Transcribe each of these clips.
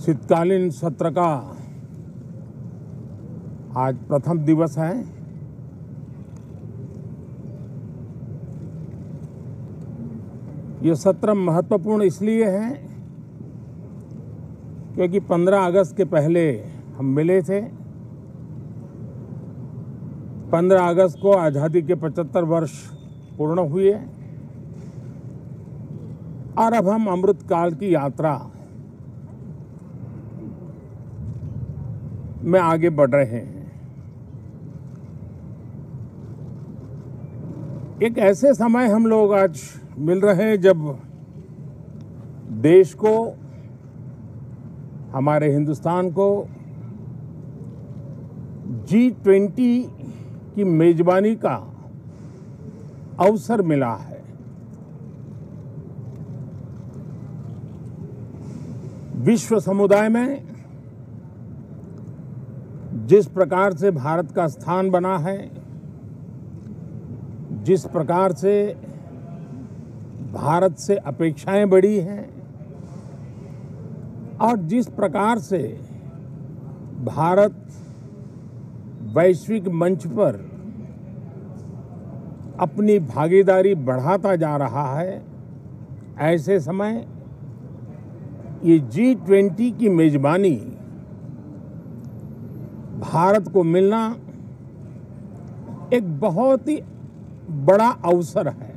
शीतकालीन सत्र का आज प्रथम दिवस है। ये सत्र महत्वपूर्ण इसलिए है क्योंकि 15 अगस्त के पहले हम मिले थे। 15 अगस्त को आज़ादी के 75 वर्ष पूर्ण हुए और अब हम अमृत काल की यात्रा में आगे बढ़ रहे हैं। एक ऐसे समय हम लोग आज मिल रहे हैं जब देश को, हमारे हिंदुस्तान को G20 की मेजबानी का अवसर मिला है। विश्व समुदाय में जिस प्रकार से भारत का स्थान बना है, जिस प्रकार से भारत से अपेक्षाएं बढ़ी हैं और जिस प्रकार से भारत वैश्विक मंच पर अपनी भागीदारी बढ़ाता जा रहा है, ऐसे समय ये G20 की मेजबानी भारत को मिलना एक बहुत ही बड़ा अवसर है।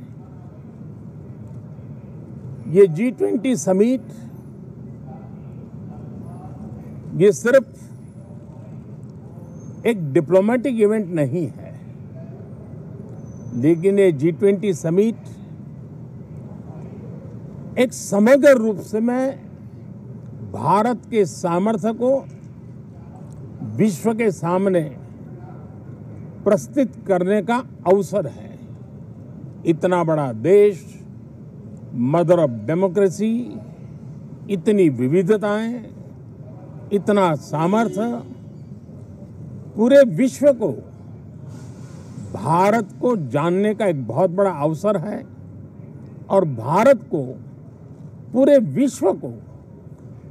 ये G20 समिट ये सिर्फ एक डिप्लोमेटिक इवेंट नहीं है, लेकिन ये G20 समिट एक समग्र रूप से मैं भारत के सामर्थ्य को विश्व के सामने प्रस्तुत करने का अवसर है। इतना बड़ा देश, मदर ऑफ डेमोक्रेसी, इतनी विविधताएं, इतना सामर्थ्य, पूरे विश्व को भारत को जानने का एक बहुत बड़ा अवसर है और भारत को, पूरे विश्व को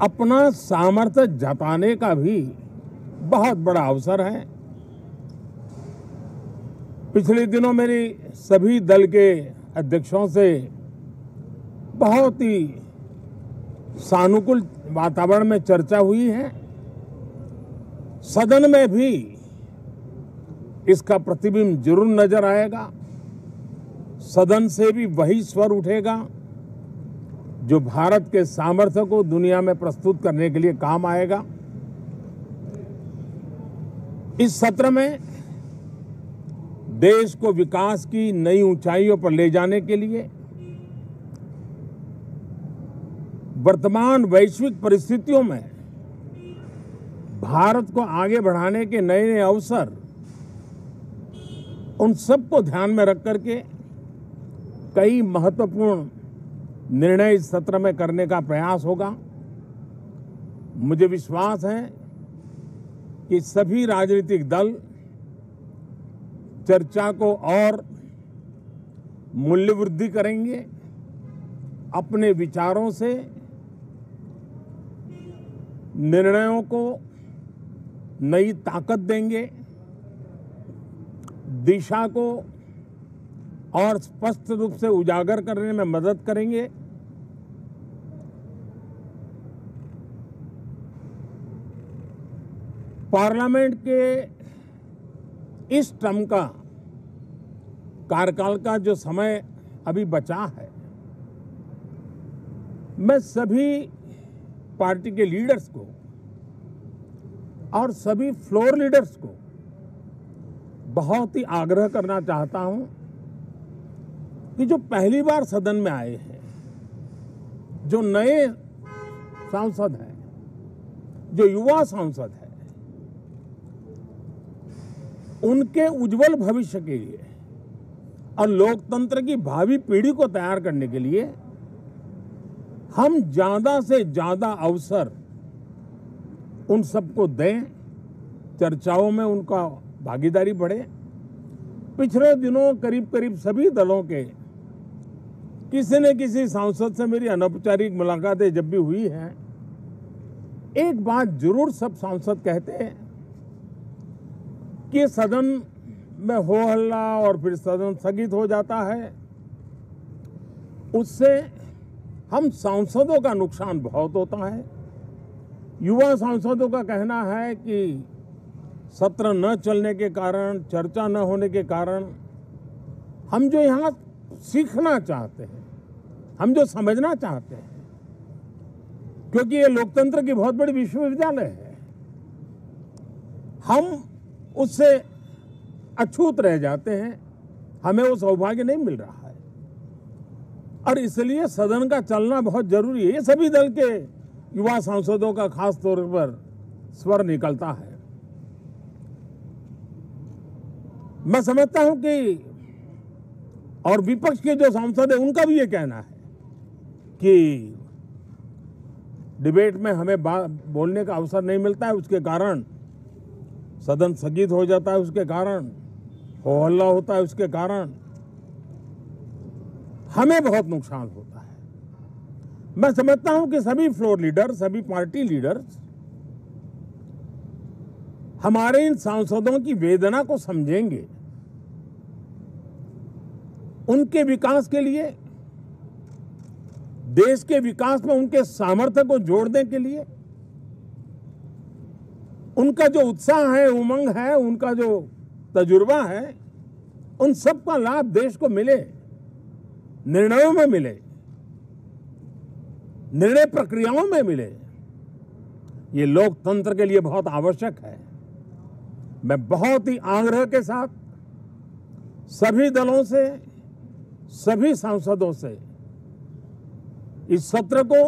अपना सामर्थ्य जताने का भी बहुत बड़ा अवसर है। पिछले दिनों मेरी सभी दल के अध्यक्षों से बहुत ही सानुकूल वातावरण में चर्चा हुई है। सदन में भी इसका प्रतिबिंब जरूर नजर आएगा। सदन से भी वही स्वर उठेगा जो भारत के सामर्थ्य को दुनिया में प्रस्तुत करने के लिए काम आएगा। इस सत्र में देश को विकास की नई ऊंचाइयों पर ले जाने के लिए वर्तमान वैश्विक परिस्थितियों में भारत को आगे बढ़ाने के नए नए अवसर, उन सबको ध्यान में रख करके कई महत्वपूर्ण निर्णय इस सत्र में करने का प्रयास होगा। मुझे विश्वास है कि सभी राजनीतिक दल चर्चा को और मूल्य वृद्धि करेंगे, अपने विचारों से निर्णयों को नई ताकत देंगे, दिशा को और स्पष्ट रूप से उजागर करने में मदद करेंगे। पार्लियामेंट के इस टर्म का कार्यकाल का जो समय अभी बचा है, मैं सभी पार्टी के लीडर्स को और सभी फ्लोर लीडर्स को बहुत ही आग्रह करना चाहता हूं कि जो पहली बार सदन में आए हैं, जो नए सांसद हैं, जो युवा सांसद हैं, उनके उज्जवल भविष्य के लिए और लोकतंत्र की भावी पीढ़ी को तैयार करने के लिए हम ज्यादा से ज्यादा अवसर उन सबको दें, चर्चाओं में उनका भागीदारी बढ़े। पिछले दिनों करीब करीब सभी दलों के किसी न किसी सांसद से मेरी अनौपचारिक मुलाकातें जब भी हुई हैं, एक बात जरूर सब सांसद कहते हैं कि सदन में हो हल्ला और फिर सदन स्थगित हो जाता है, उससे हम सांसदों का नुकसान बहुत होता है। युवा सांसदों का कहना है कि सत्र न चलने के कारण, चर्चा न होने के कारण हम जो यहाँ सीखना चाहते हैं, हम जो समझना चाहते हैं, क्योंकि ये लोकतंत्र की बहुत बड़ी विश्वविद्यालय है, हम उससे अछूत रह जाते हैं, हमें वो सौभाग्य नहीं मिल रहा है और इसलिए सदन का चलना बहुत जरूरी है। ये सभी दल के युवा सांसदों का खास तौर पर स्वर निकलता है। मैं समझता हूं कि और विपक्ष के जो सांसद है उनका भी ये कहना है कि डिबेट में हमें बोलने का अवसर नहीं मिलता है, उसके कारण सदन स्थगित हो जाता है, उसके कारण हो हल्ला होता है, उसके कारण हमें बहुत नुकसान होता है। मैं समझता हूं कि सभी फ्लोर लीडर, सभी पार्टी लीडर्स हमारे इन सांसदों की वेदना को समझेंगे, उनके विकास के लिए, देश के विकास में उनके सामर्थ्य को जोड़ने के लिए, उनका जो उत्साह है, उमंग है, उनका जो तजुर्बा है, उन सब का लाभ देश को मिले, निर्णयों में मिले, निर्णय प्रक्रियाओं में मिले। ये लोकतंत्र के लिए बहुत आवश्यक है। मैं बहुत ही आग्रह के साथ सभी दलों से, सभी सांसदों से इस सत्र को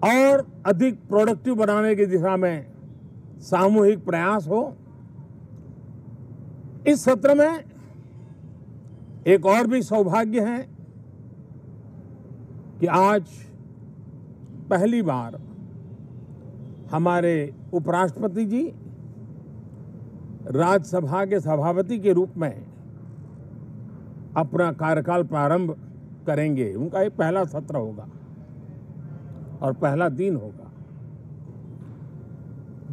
और अधिक प्रोडक्टिव बनाने की दिशा में सामूहिक प्रयास हो। इस सत्र में एक और भी सौभाग्य है कि आज पहली बार हमारे उपराष्ट्रपति जी राज्यसभा के सभापति के रूप में अपना कार्यकाल प्रारंभ करेंगे। उनका ये पहला सत्र होगा और पहला दिन होगा।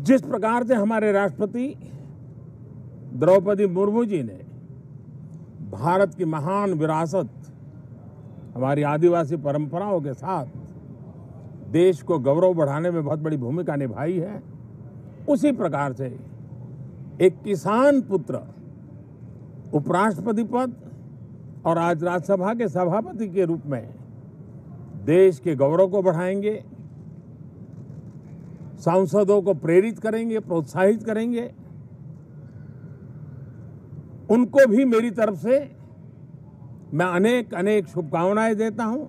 जिस प्रकार से हमारे राष्ट्रपति द्रौपदी मुर्मू जी ने भारत की महान विरासत, हमारी आदिवासी परंपराओं के साथ देश को गौरव बढ़ाने में बहुत बड़ी भूमिका निभाई है, उसी प्रकार से एक किसान पुत्र उपराष्ट्रपति पद और आज राज्यसभा के सभापति के रूप में देश के गौरव को बढ़ाएंगे, सांसदों को प्रेरित करेंगे, प्रोत्साहित करेंगे। उनको भी मेरी तरफ से मैं अनेक अनेक शुभकामनाएं देता हूं।